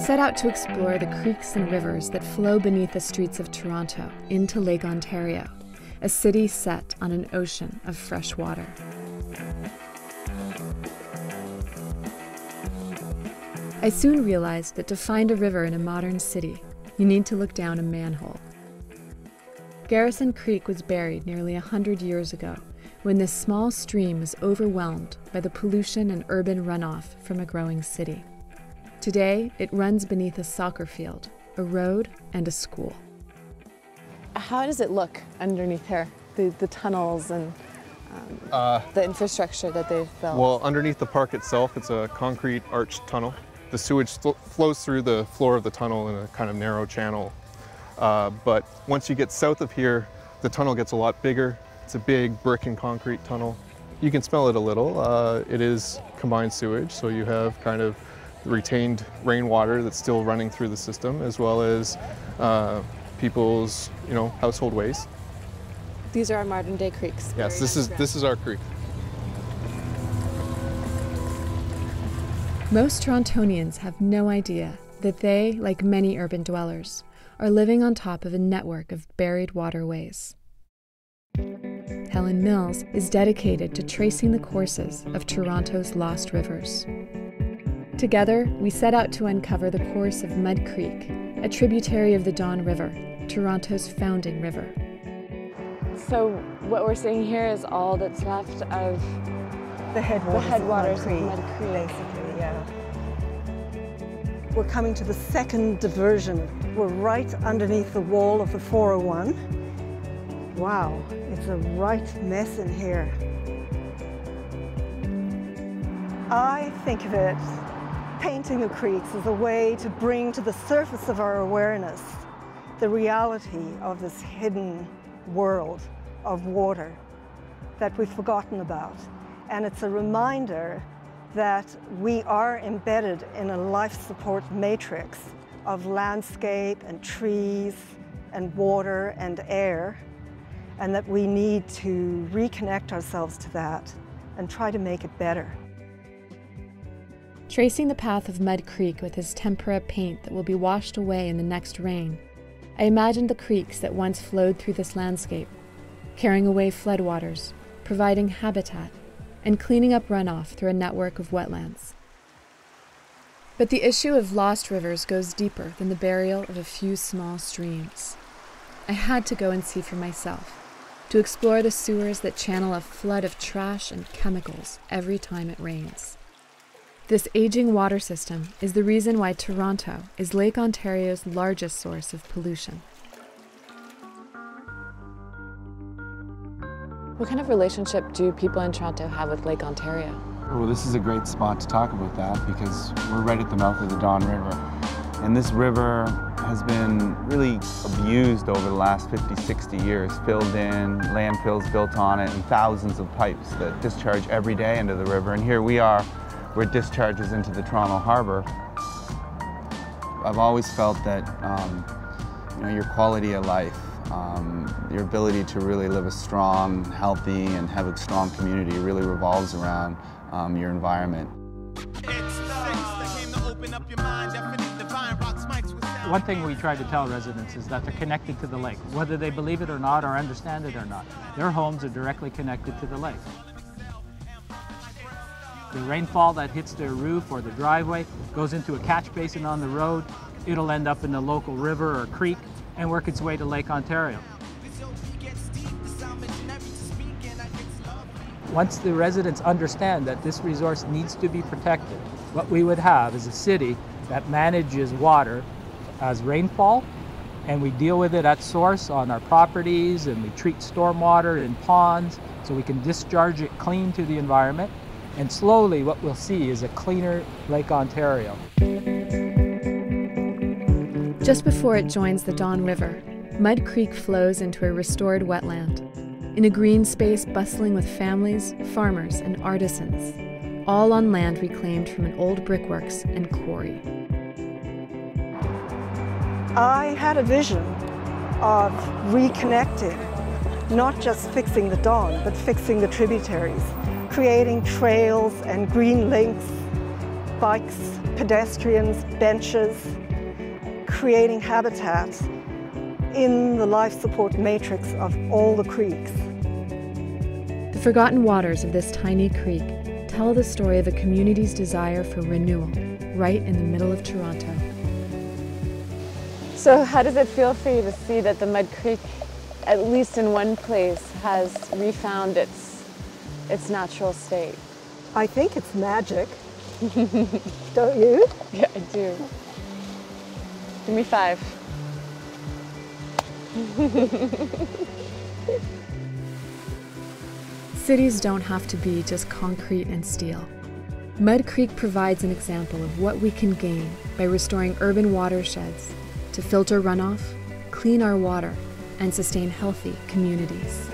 set out to explore the creeks and rivers that flow beneath the streets of Toronto into Lake Ontario, a city set on an ocean of fresh water. I soon realized that to find a river in a modern city, you need to look down a manhole. Garrison Creek was buried nearly 100 years ago, when this small stream was overwhelmed by the pollution and urban runoff from a growing city. Today, it runs beneath a soccer field, a road, and a school. How does it look underneath here, the tunnels and the infrastructure that they've built? Well, underneath the park itself, it's a concrete arched tunnel. The sewage flows through the floor of the tunnel in a kind of narrow channel. But once you get south of here, the tunnel gets a lot bigger. It's a big brick and concrete tunnel. You can smell it a little. It is combined sewage, so you have kind of retained rainwater that's still running through the system, as well as people's, household waste. These are our modern day creeks. Yes, this is our creek. Most Torontonians have no idea that they, like many urban dwellers, are living on top of a network of buried waterways. Helen Mills is dedicated to tracing the courses of Toronto's lost rivers. Together, we set out to uncover the course of Mud Creek, a tributary of the Don River, Toronto's founding river. So what we're seeing here is all that's left of the headwaters of Mud Creek. Basically, yeah. We're coming to the second diversion. We're right underneath the wall of the 401. Wow, it's a right mess in here. I think of it, painting the creeks as a way to bring to the surface of our awareness the reality of this hidden world of water that we've forgotten about. And it's a reminder that we are embedded in a life support matrix of landscape and trees and water and air, and that we need to reconnect ourselves to that and try to make it better. Tracing the path of Mud Creek with his tempera paint that will be washed away in the next rain, I imagined the creeks that once flowed through this landscape, carrying away floodwaters, providing habitat, and cleaning up runoff through a network of wetlands. But the issue of lost rivers goes deeper than the burial of a few small streams. I had to go and see for myself, to explore the sewers that channel a flood of trash and chemicals every time it rains. This aging water system is the reason why Toronto is Lake Ontario's largest source of pollution. What kind of relationship do people in Toronto have with Lake Ontario? Well, this is a great spot to talk about that because we're right at the mouth of the Don River. And this river has been really abused over the last 50, 60 years, filled in, landfills built on it, and thousands of pipes that discharge every day into the river. And here we are, where it discharges into the Toronto Harbour. I've always felt that your quality of life, your ability to really live a strong, healthy, and have a strong community really revolves around your environment. One thing we try to tell residents is that they're connected to the lake. Whether they believe it or not, or understand it or not, their homes are directly connected to the lake. The rainfall that hits their roof or the driveway goes into a catch basin on the road. It'll end up in the local river or creek and work its way to Lake Ontario. Once the residents understand that this resource needs to be protected, what we would have is a city that manages water as rainfall, and we deal with it at source on our properties, and we treat stormwater in ponds so we can discharge it clean to the environment. And slowly what we'll see is a cleaner Lake Ontario. Just before it joins the Don River, Mud Creek flows into a restored wetland, in a green space bustling with families, farmers, and artisans, all on land reclaimed from an old brickworks and quarry. I had a vision of reconnecting, not just fixing the Don, but fixing the tributaries, creating trails and green links, bikes, pedestrians, benches, creating habitat in the life support matrix of all the creeks. The forgotten waters of this tiny creek tell the story of a community's desire for renewal, right in the middle of Toronto. So how does it feel for you to see that the Mud Creek, at least in one place, has refound its natural state? I think it's magic. Don't you? Yeah, I do. Give me 5. Cities don't have to be just concrete and steel. Mud Creek provides an example of what we can gain by restoring urban watersheds to filter runoff, clean our water, and sustain healthy communities.